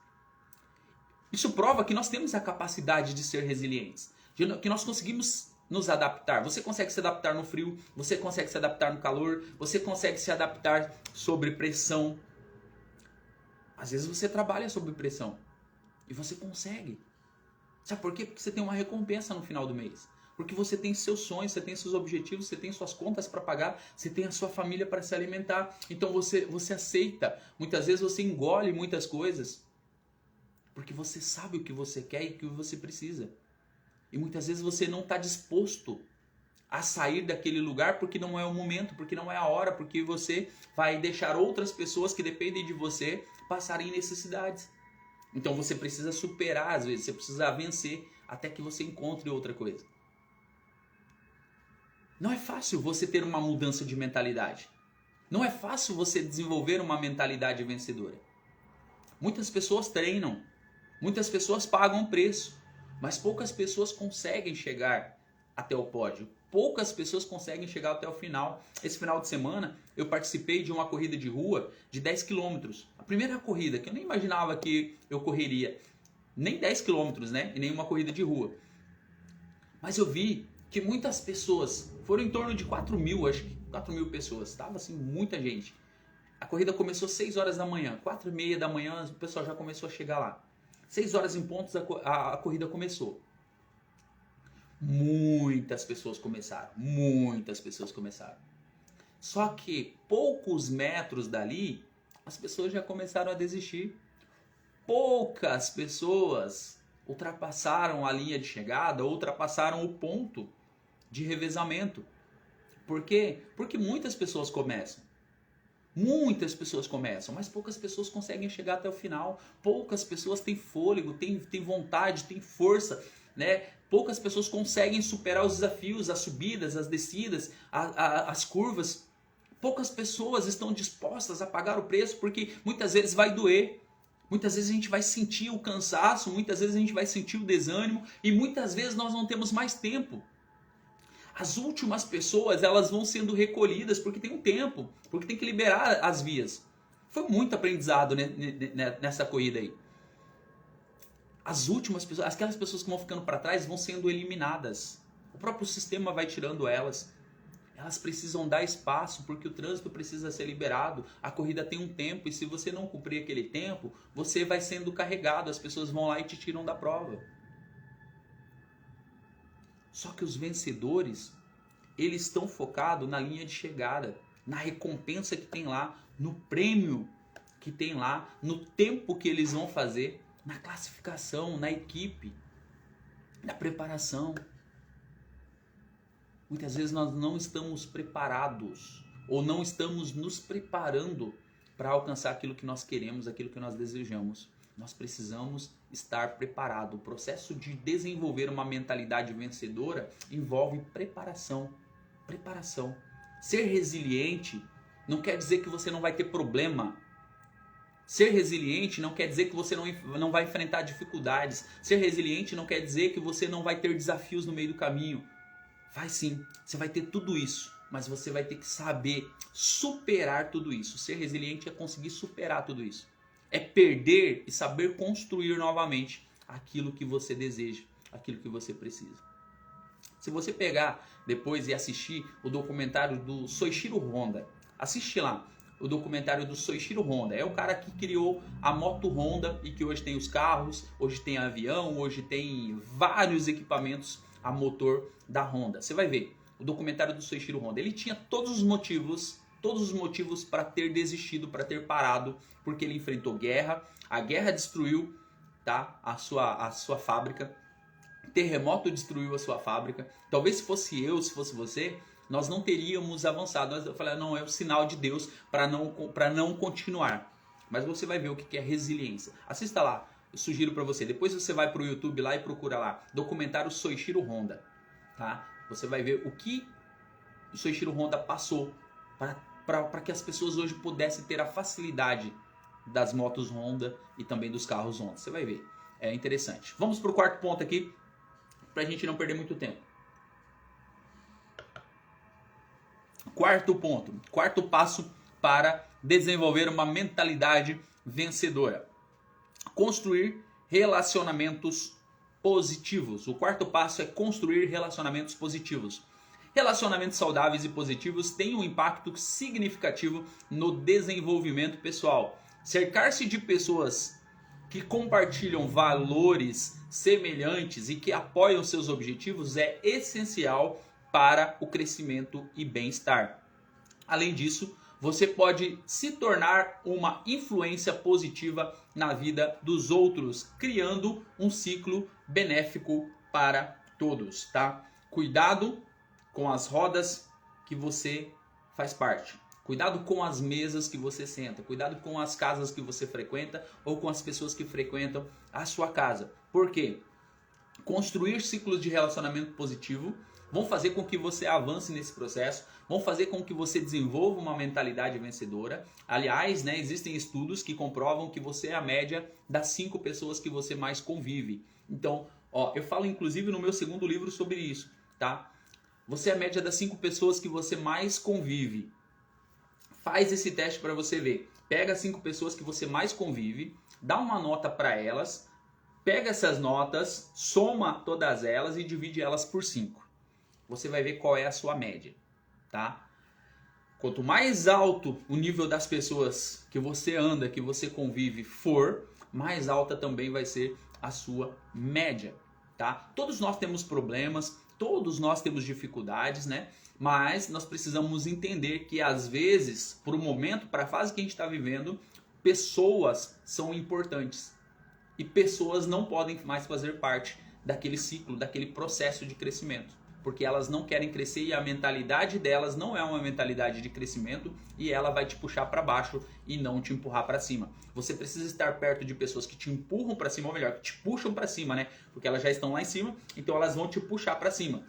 Isso prova que nós temos a capacidade de ser resilientes, que nós conseguimos nos adaptar. Você consegue se adaptar no frio, você consegue se adaptar no calor, você consegue se adaptar sob pressão. Às vezes você trabalha sob pressão e você consegue. Sabe por quê? Porque você tem uma recompensa no final do mês. Porque você tem seus sonhos, você tem seus objetivos, você tem suas contas para pagar, você tem a sua família para se alimentar. Então você aceita. Muitas vezes você engole muitas coisas. Porque você sabe o que você quer e o que você precisa. E muitas vezes você não está disposto a sair daquele lugar porque não é o momento, porque não é a hora, porque você vai deixar outras pessoas que dependem de você passarem necessidades. Então você precisa superar, às vezes, você precisa vencer até que você encontre outra coisa. Não é fácil você ter uma mudança de mentalidade. Não é fácil você desenvolver uma mentalidade vencedora. Muitas pessoas treinam, muitas pessoas pagam preço, mas poucas pessoas conseguem chegar até o pódio. Poucas pessoas conseguem chegar até o final. Esse final de semana eu participei de uma corrida de rua de 10 quilômetros. A primeira corrida que eu nem imaginava que eu correria. Nem 10 quilômetros, né? E nenhuma corrida de rua. Mas eu vi que muitas pessoas, foram em torno de 4 mil, acho que 4 mil pessoas. Estava assim, muita gente. A corrida começou 6 horas da manhã. 4 e meia da manhã o pessoal já começou a chegar lá. 6 horas em pontos a corrida começou. Muitas pessoas começaram. Muitas pessoas começaram. Só que poucos metros dali, as pessoas já começaram a desistir. Poucas pessoas ultrapassaram a linha de chegada, ultrapassaram o ponto de revezamento. Por quê? Porque muitas pessoas começam. Muitas pessoas começam, mas poucas pessoas conseguem chegar até o final. Poucas pessoas têm fôlego, têm vontade, têm força, né? Poucas pessoas conseguem superar os desafios, as subidas, as descidas, as curvas. Poucas pessoas estão dispostas a pagar o preço, porque muitas vezes vai doer. Muitas vezes a gente vai sentir o cansaço, muitas vezes a gente vai sentir o desânimo e muitas vezes nós não temos mais tempo. As últimas pessoas, elas vão sendo recolhidas porque tem um tempo, porque tem que liberar as vias. Foi muito aprendizado nessa corrida aí. As últimas pessoas, aquelas pessoas que vão ficando para trás vão sendo eliminadas. O próprio sistema vai tirando elas. Elas precisam dar espaço porque o trânsito precisa ser liberado. A corrida tem um tempo e se você não cumprir aquele tempo, você vai sendo carregado. As pessoas vão lá e te tiram da prova. Só que os vencedores, eles estão focados na linha de chegada, na recompensa que tem lá, no prêmio que tem lá, no tempo que eles vão fazer, na classificação, na equipe, na preparação. Muitas vezes nós não estamos preparados ou não estamos nos preparando para alcançar aquilo que nós queremos, aquilo que nós desejamos. Nós precisamos estar preparados. O processo de desenvolver uma mentalidade vencedora envolve preparação. Preparação. Ser resiliente não quer dizer que você não vai ter problema. Ser resiliente não quer dizer que você não vai enfrentar dificuldades. Ser resiliente não quer dizer que você não vai ter desafios no meio do caminho. Vai sim, você vai ter tudo isso, mas você vai ter que saber superar tudo isso. Ser resiliente é conseguir superar tudo isso. É perder e saber construir novamente aquilo que você deseja, aquilo que você precisa. Se você pegar depois e assistir o documentário do Soichiro Honda, assiste lá o documentário do Soichiro Honda. É o cara que criou a moto Honda e que hoje tem os carros, hoje tem avião, hoje tem vários equipamentos a motor da Honda. Você vai ver o documentário do Soichiro Honda. Ele tinha todos os motivos para ter desistido, para ter parado, porque ele enfrentou guerra. A guerra destruiu, tá, a sua fábrica. Terremoto destruiu a sua fábrica. Talvez se fosse eu, se fosse você, nós não teríamos avançado. Eu falei, não, é o sinal de Deus para não continuar. Mas você vai ver o que é resiliência. Assista lá. Eu sugiro para você. Depois você vai para o YouTube lá e procura lá. Documentário Soichiro Honda. Tá? Você vai ver o que o Soichiro Honda passou para que as pessoas hoje pudessem ter a facilidade das motos Honda e também dos carros Honda. Você vai ver. É interessante. Vamos para o quarto ponto aqui, para a gente não perder muito tempo. Quarto ponto. Quarto passo para desenvolver uma mentalidade vencedora. Construir relacionamentos positivos. O quarto passo é construir relacionamentos positivos. Relacionamentos saudáveis e positivos têm um impacto significativo no desenvolvimento pessoal. Cercar-se de pessoas que compartilham valores semelhantes e que apoiam seus objetivos é essencial para o crescimento e bem-estar. Além disso, você pode se tornar uma influência positiva na vida dos outros, criando um ciclo benéfico para todos, tá? Cuidado com as rodas que você faz parte. Cuidado com as mesas que você senta. Cuidado com as casas que você frequenta ou com as pessoas que frequentam a sua casa. Por quê? Construir ciclos de relacionamento positivo vão fazer com que você avance nesse processo, vão fazer com que você desenvolva uma mentalidade vencedora. Aliás, né, existem estudos que comprovam que você é a média das 5 pessoas que você mais convive. Então, ó, eu falo inclusive no meu segundo livro sobre isso, tá? Você é a média das 5 pessoas que você mais convive. Faz esse teste para você ver. Pega as 5 pessoas que você mais convive, dá uma nota para elas, pega essas notas, soma todas elas e divide elas por 5. Você vai ver qual é a sua média, tá? Quanto mais alto o nível das pessoas que você anda, que você convive for, mais alta também vai ser a sua média, tá? Todos nós temos problemas, todos nós temos dificuldades, né? Mas nós precisamos entender que às vezes, para o momento, para a fase que a gente está vivendo, pessoas são importantes. E pessoas não podem mais fazer parte daquele ciclo, daquele processo de crescimento. Porque elas não querem crescer e a mentalidade delas não é uma mentalidade de crescimento e ela vai te puxar para baixo e não te empurrar para cima. Você precisa estar perto de pessoas que te empurram para cima, ou melhor, que te puxam para cima, né? Porque elas já estão lá em cima, então elas vão te puxar para cima.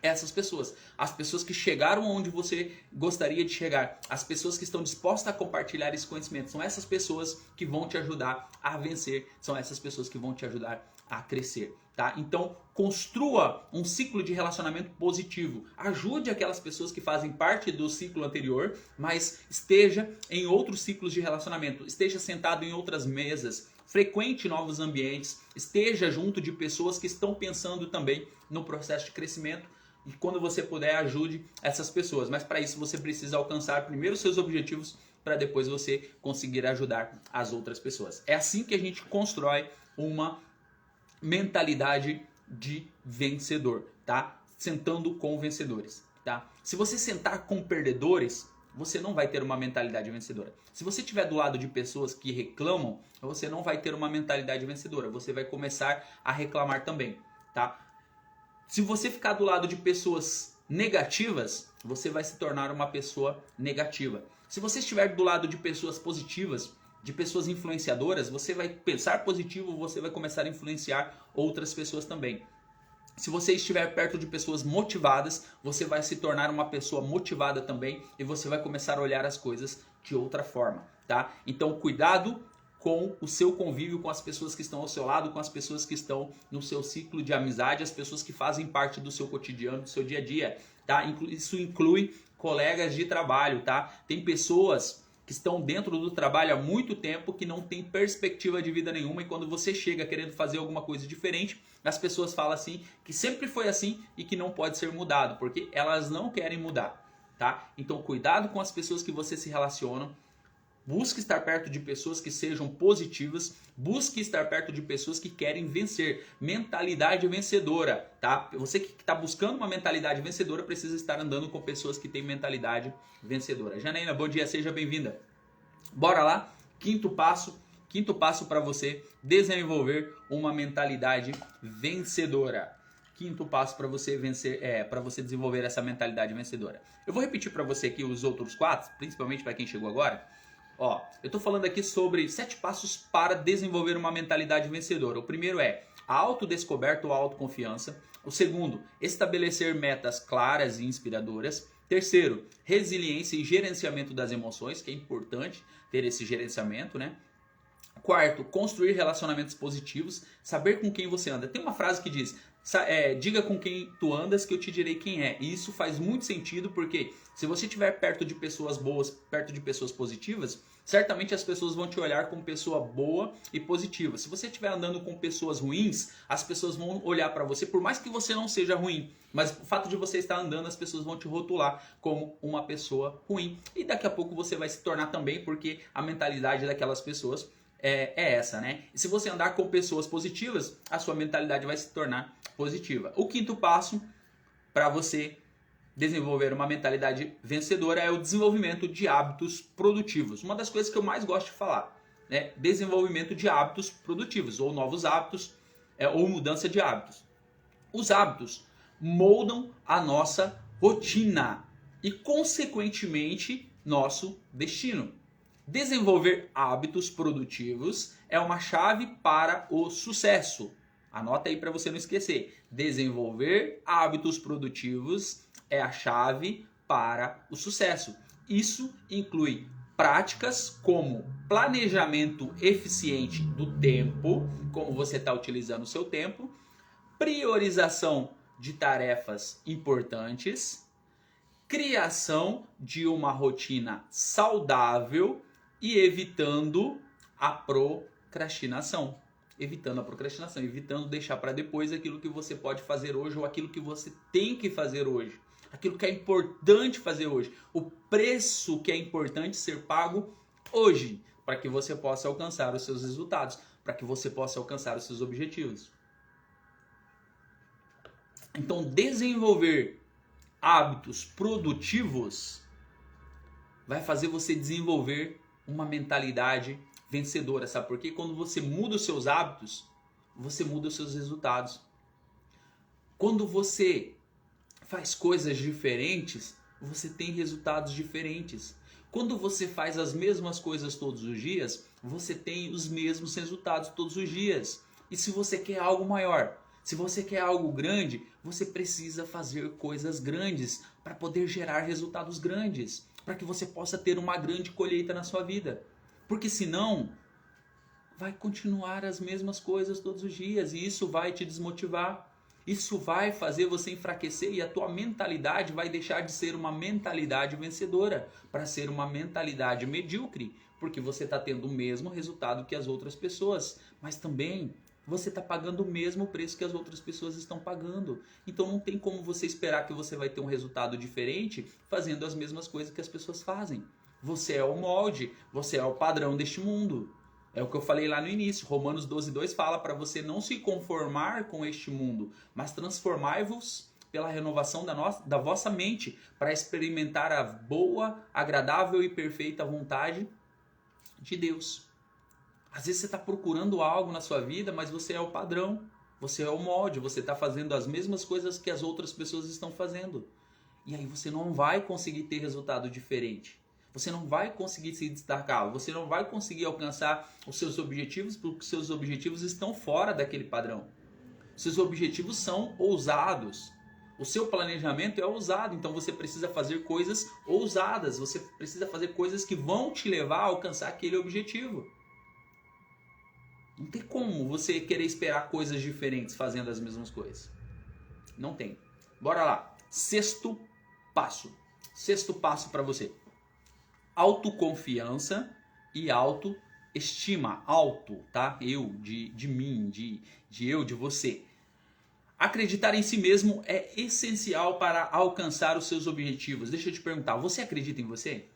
Essas pessoas, as pessoas que chegaram onde você gostaria de chegar, as pessoas que estão dispostas a compartilhar esse conhecimento, são essas pessoas que vão te ajudar a vencer, são essas pessoas que vão te ajudar a crescer, tá? Então, construa um ciclo de relacionamento positivo. Ajude aquelas pessoas que fazem parte do ciclo anterior, mas esteja em outros ciclos de relacionamento, esteja sentado em outras mesas, frequente novos ambientes, esteja junto de pessoas que estão pensando também no processo de crescimento. E quando você puder, ajude essas pessoas. Mas para isso você precisa alcançar primeiro os seus objetivos para depois você conseguir ajudar as outras pessoas. É assim que a gente constrói uma mentalidade de vencedor, tá? Sentando com vencedores, tá? Se você sentar com perdedores, você não vai ter uma mentalidade vencedora. Se você estiver do lado de pessoas que reclamam, você não vai ter uma mentalidade vencedora. Você vai começar a reclamar também, tá? Se você ficar do lado de pessoas negativas, você vai se tornar uma pessoa negativa. Se você estiver do lado de pessoas positivas, de pessoas influenciadoras, você vai pensar positivo, você vai começar a influenciar outras pessoas também. Se você estiver perto de pessoas motivadas, você vai se tornar uma pessoa motivada também e você vai começar a olhar as coisas de outra forma, tá? Então, cuidado com o seu convívio com as pessoas que estão ao seu lado, com as pessoas que estão no seu ciclo de amizade, as pessoas que fazem parte do seu cotidiano, do seu dia a dia, tá? Isso inclui colegas de trabalho, tá? Tem pessoas que estão dentro do trabalho há muito tempo, que não tem perspectiva de vida nenhuma, e quando você chega querendo fazer alguma coisa diferente, as pessoas falam assim, que sempre foi assim e que não pode ser mudado, porque elas não querem mudar, tá? Então cuidado com as pessoas que você se relaciona, busque estar perto de pessoas que sejam positivas, busque estar perto de pessoas que querem vencer, mentalidade vencedora, tá? Você que está buscando uma mentalidade vencedora precisa estar andando com pessoas que têm mentalidade vencedora. Janaína, bom dia, seja bem-vinda. Bora lá, quinto passo para você desenvolver uma mentalidade vencedora. Quinto passo para você vencer, para você desenvolver essa mentalidade vencedora. Eu vou repetir para você aqui os outros 4, principalmente para quem chegou agora. Ó, eu estou falando aqui sobre 7 passos para desenvolver uma mentalidade vencedora. O primeiro é a autodescoberta ou a autoconfiança. O segundo, estabelecer metas claras e inspiradoras. Terceiro, resiliência e gerenciamento das emoções, que é importante ter esse gerenciamento, né? Quarto, construir relacionamentos positivos, saber com quem você anda. Tem uma frase que diz, diga com quem tu andas que eu te direi quem é. E isso faz muito sentido porque se você estiver perto de pessoas boas, perto de pessoas positivas, certamente as pessoas vão te olhar como pessoa boa e positiva. Se você estiver andando com pessoas ruins, as pessoas vão olhar para você, por mais que você não seja ruim, mas o fato de você estar andando, as pessoas vão te rotular como uma pessoa ruim. E daqui a pouco você vai se tornar também, porque a mentalidade daquelas pessoas é essa, né? E se você andar com pessoas positivas, a sua mentalidade vai se tornar positiva. O quinto passo para você desenvolver uma mentalidade vencedora é o desenvolvimento de hábitos produtivos. Uma das coisas que eu mais gosto de falar, né? Desenvolvimento de hábitos produtivos, ou novos hábitos, ou mudança de hábitos. Os hábitos moldam a nossa rotina e, consequentemente, nosso destino. Desenvolver hábitos produtivos é uma chave para o sucesso. Anota aí para você não esquecer. Desenvolver hábitos produtivos é a chave para o sucesso. Isso inclui práticas como planejamento eficiente do tempo, como você está utilizando o seu tempo, priorização de tarefas importantes, criação de uma rotina saudável e evitando a procrastinação. Evitando deixar para depois aquilo que você pode fazer hoje ou aquilo que você tem que fazer hoje. Aquilo que é importante fazer hoje. O preço que é importante ser pago hoje, para que você possa alcançar os seus resultados, para que você possa alcançar os seus objetivos. Então, desenvolver hábitos produtivos vai fazer você desenvolver uma mentalidade vencedora, sabe por quê? Quando você muda os seus hábitos, você muda os seus resultados. Quando você faz coisas diferentes, você tem resultados diferentes. Quando você faz as mesmas coisas todos os dias, você tem os mesmos resultados todos os dias. E se você quer algo maior, se você quer algo grande, você precisa fazer coisas grandes para poder gerar resultados grandes, para que você possa ter uma grande colheita na sua vida. Porque senão, vai continuar as mesmas coisas todos os dias e isso vai te desmotivar. Isso vai fazer você enfraquecer e a tua mentalidade vai deixar de ser uma mentalidade vencedora para ser uma mentalidade medíocre, porque você está tendo o mesmo resultado que as outras pessoas, mas também você está pagando o mesmo preço que as outras pessoas estão pagando. Então não tem como você esperar que você vai ter um resultado diferente fazendo as mesmas coisas que as pessoas fazem. Você é o molde, você é o padrão deste mundo. É o que eu falei lá no início. Romanos 12:2 fala para você não se conformar com este mundo, mas transformai-vos pela renovação da vossa mente para experimentar a boa, agradável e perfeita vontade de Deus. Às vezes você está procurando algo na sua vida, mas você é o padrão, você é o molde, você está fazendo as mesmas coisas que as outras pessoas estão fazendo. E aí você não vai conseguir ter resultado diferente. Você não vai conseguir se destacar, você não vai conseguir alcançar os seus objetivos, porque os seus objetivos estão fora daquele padrão. Seus objetivos são ousados. O seu planejamento é ousado, então você precisa fazer coisas ousadas, você precisa fazer coisas que vão te levar a alcançar aquele objetivo. Não tem como você querer esperar coisas diferentes fazendo as mesmas coisas. Não tem. Bora lá. Sexto passo. Sexto passo para você. Autoconfiança e autoestima. Auto, tá? Eu, de mim, de eu, de você. Acreditar em si mesmo é essencial para alcançar os seus objetivos. Deixa eu te perguntar, você acredita em você?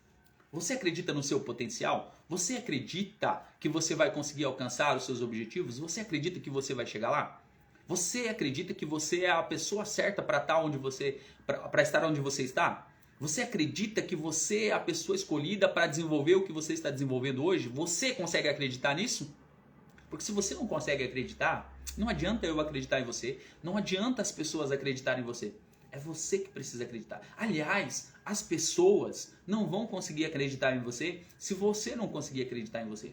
Você acredita no seu potencial? Você acredita que você vai conseguir alcançar os seus objetivos? Você acredita que você vai chegar lá? Você acredita que você é a pessoa certa para estar onde você está? Você acredita que você é a pessoa escolhida para desenvolver o que você está desenvolvendo hoje? Você consegue acreditar nisso? Porque se você não consegue acreditar, não adianta eu acreditar em você, não adianta as pessoas acreditarem em você. É você que precisa acreditar. Aliás, as pessoas não vão conseguir acreditar em você se você não conseguir acreditar em você.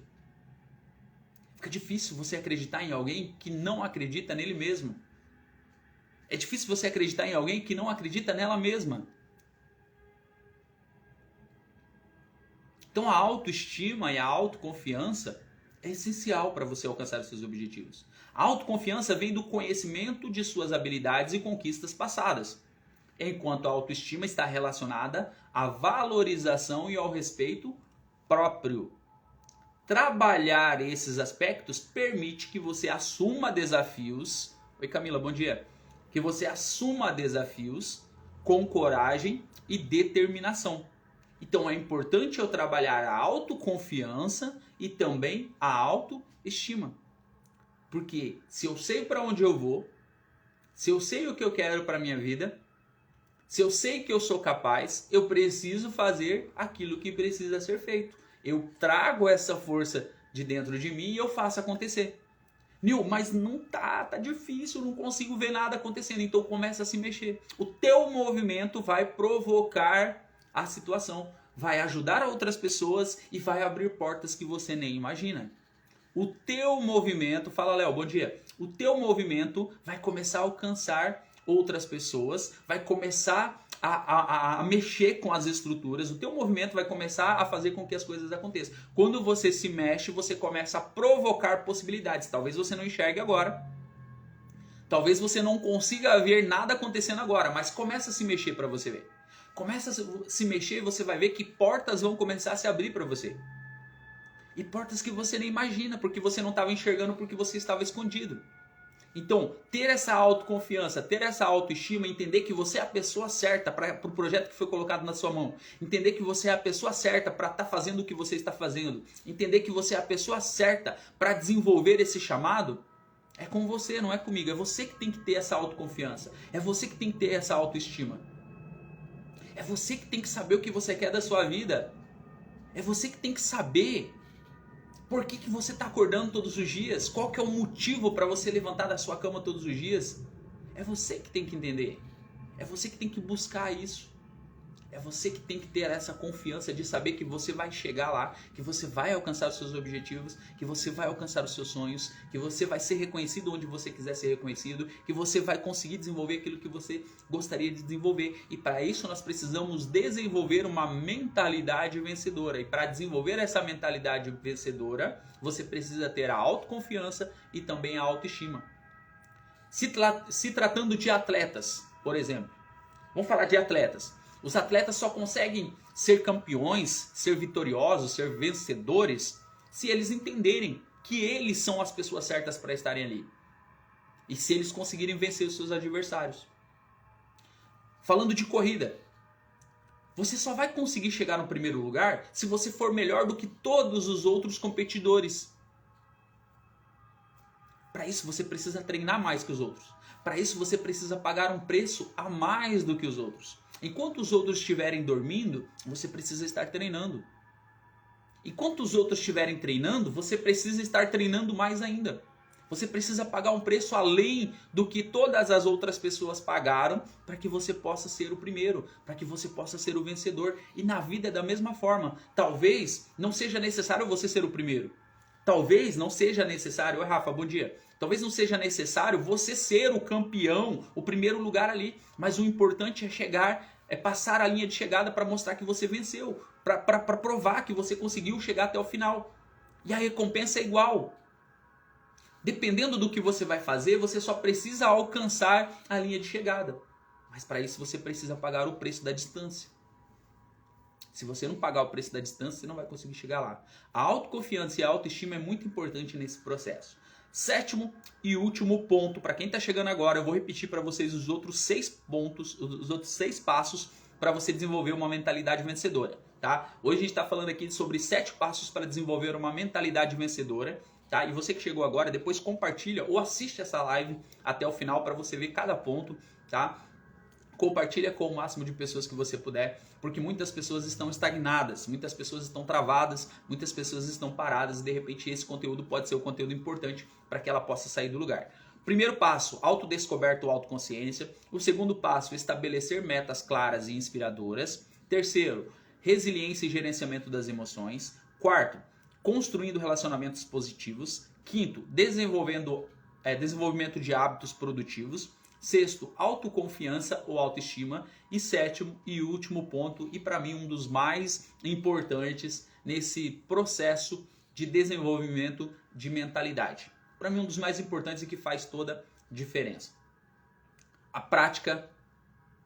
Fica difícil você acreditar em alguém que não acredita nele mesmo. É difícil você acreditar em alguém que não acredita nela mesma. Então a autoestima e a autoconfiança é essencial para você alcançar os seus objetivos. A autoconfiança vem do conhecimento de suas habilidades e conquistas passadas, enquanto a autoestima está relacionada à valorização e ao respeito próprio. Trabalhar esses aspectos permite que você assuma desafios. Oi Camila, bom dia. Que você assuma desafios com coragem e determinação. Então é importante eu trabalhar a autoconfiança e também a autoestima. Porque se eu sei para onde eu vou, se eu sei o que eu quero para a minha vida, se eu sei que eu sou capaz, eu preciso fazer aquilo que precisa ser feito. Eu trago essa força de dentro de mim e eu faço acontecer. Nil, mas não tá difícil, não consigo ver nada acontecendo. Então começa a se mexer. O teu movimento vai provocar a situação, vai ajudar outras pessoas e vai abrir portas que você nem imagina. o teu movimento, fala Léo, bom dia, o teu movimento vai começar a alcançar outras pessoas, vai começar a mexer com as estruturas, o teu movimento vai começar a fazer com que as coisas aconteçam. Quando você se mexe, você começa a provocar possibilidades. Talvez você não enxergue agora, talvez você não consiga ver nada acontecendo agora, mas começa a se mexer para você ver. Começa a se mexer e você vai ver que portas vão começar a se abrir para você. E portas que você nem imagina, porque você não estava enxergando, porque você estava escondido. Então, ter essa autoconfiança, ter essa autoestima, entender que você é a pessoa certa para o projeto que foi colocado na sua mão. Entender que você é a pessoa certa para estar fazendo o que você está fazendo. Entender que você é a pessoa certa para desenvolver esse chamado. É com você, não é comigo. É você que tem que ter essa autoconfiança. É você que tem que ter essa autoestima. É você que tem que saber o que você quer da sua vida. É você que tem que saber por que você está acordando todos os dias? Qual que é o motivo para você levantar da sua cama todos os dias? É você que tem que entender. É você que tem que buscar isso. É você que tem que ter essa confiança de saber que você vai chegar lá, que você vai alcançar os seus objetivos, que você vai alcançar os seus sonhos, que você vai ser reconhecido onde você quiser ser reconhecido, que você vai conseguir desenvolver aquilo que você gostaria de desenvolver. E para isso nós precisamos desenvolver uma mentalidade vencedora. E para desenvolver essa mentalidade vencedora, você precisa ter a autoconfiança e também a autoestima. Se tratando de atletas, por exemplo, vamos falar de atletas. Os atletas só conseguem ser campeões, ser vitoriosos, ser vencedores, se eles entenderem que eles são as pessoas certas para estarem ali. E se eles conseguirem vencer os seus adversários. Falando de corrida, você só vai conseguir chegar no primeiro lugar se você for melhor do que todos os outros competidores. Para isso você precisa treinar mais que os outros. Para isso você precisa pagar um preço a mais do que os outros. Enquanto os outros estiverem dormindo, você precisa estar treinando. Enquanto os outros estiverem treinando, você precisa estar treinando mais ainda. Você precisa pagar um preço além do que todas as outras pessoas pagaram para que você possa ser o primeiro, para que você possa ser o vencedor. E na vida é da mesma forma. Talvez não seja necessário você ser o primeiro. Talvez não seja necessário... Oi, Rafa, bom dia. Talvez não seja necessário você ser o campeão, o primeiro lugar ali. Mas o importante é chegar, é passar a linha de chegada para mostrar que você venceu. Para provar que você conseguiu chegar até o final. E a recompensa é igual. Dependendo do que você vai fazer, você só precisa alcançar a linha de chegada. Mas para isso você precisa pagar o preço da distância. Se você não pagar o preço da distância, você não vai conseguir chegar lá. A autoconfiança e a autoestima é muito importante nesse processo. Sétimo e último ponto, para quem está chegando agora, eu vou repetir para vocês os outros 6 pontos, os outros 6 passos para você desenvolver uma mentalidade vencedora. Tá? Hoje a gente está falando aqui sobre 7 passos para desenvolver uma mentalidade vencedora. Tá? E você que chegou agora, depois compartilha ou assiste essa live até o final para você ver cada ponto. Tá? Compartilha com o máximo de pessoas que você puder, porque muitas pessoas estão estagnadas, muitas pessoas estão travadas, muitas pessoas estão paradas e de repente esse conteúdo pode ser um conteúdo importante para que ela possa sair do lugar. Primeiro passo, autodescoberta ou autoconsciência. O segundo passo, estabelecer metas claras e inspiradoras. Terceiro, resiliência e gerenciamento das emoções. Quarto, construindo relacionamentos positivos. Quinto, desenvolvimento de hábitos produtivos. Sexto, autoconfiança ou autoestima. E sétimo e último ponto, e para mim um dos mais importantes nesse processo de desenvolvimento de mentalidade. Para mim um dos mais importantes e que faz toda a diferença. A prática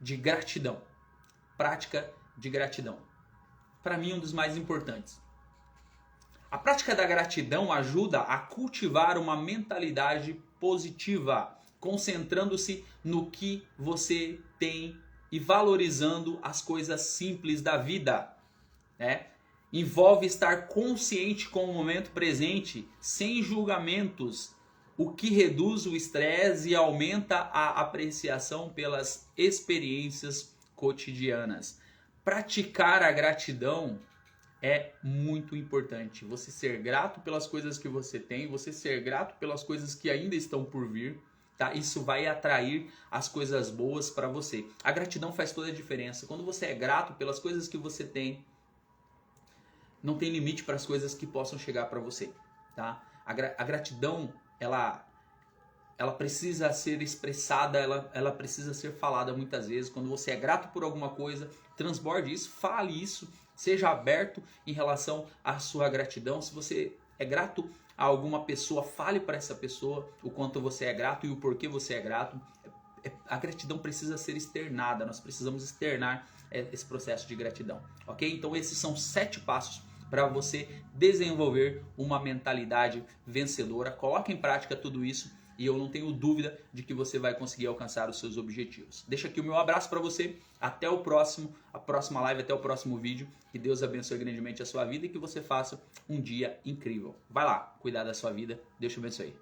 de gratidão. Prática de gratidão. Para mim um dos mais importantes. A prática da gratidão ajuda a cultivar uma mentalidade positiva, concentrando-se no que você tem e valorizando as coisas simples da vida. Né? Envolve estar consciente com o momento presente, sem julgamentos, o que reduz o estresse e aumenta a apreciação pelas experiências cotidianas. Praticar a gratidão é muito importante. Você ser grato pelas coisas que você tem, você ser grato pelas coisas que ainda estão por vir. Tá? Isso vai atrair as coisas boas para você. A gratidão faz toda a diferença. Quando você é grato pelas coisas que você tem, não tem limite para as coisas que possam chegar para você. Tá? A gratidão, ela precisa ser expressada, ela precisa ser falada muitas vezes. Quando você é grato por alguma coisa, transborde isso, fale isso, seja aberto em relação à sua gratidão. Se você é grato a alguma pessoa, fale para essa pessoa o quanto você é grato e o porquê você é grato. A gratidão precisa ser externada, nós precisamos externar esse processo de gratidão, ok? Então esses são 7 passos para você desenvolver uma mentalidade vencedora. Coloque em prática tudo isso e eu não tenho dúvida de que você vai conseguir alcançar os seus objetivos. Deixa aqui o meu abraço para você, até a próxima live, até o próximo vídeo. Que Deus abençoe grandemente a sua vida e que você faça um dia incrível. Vai lá, cuidar da sua vida. Deus te abençoe.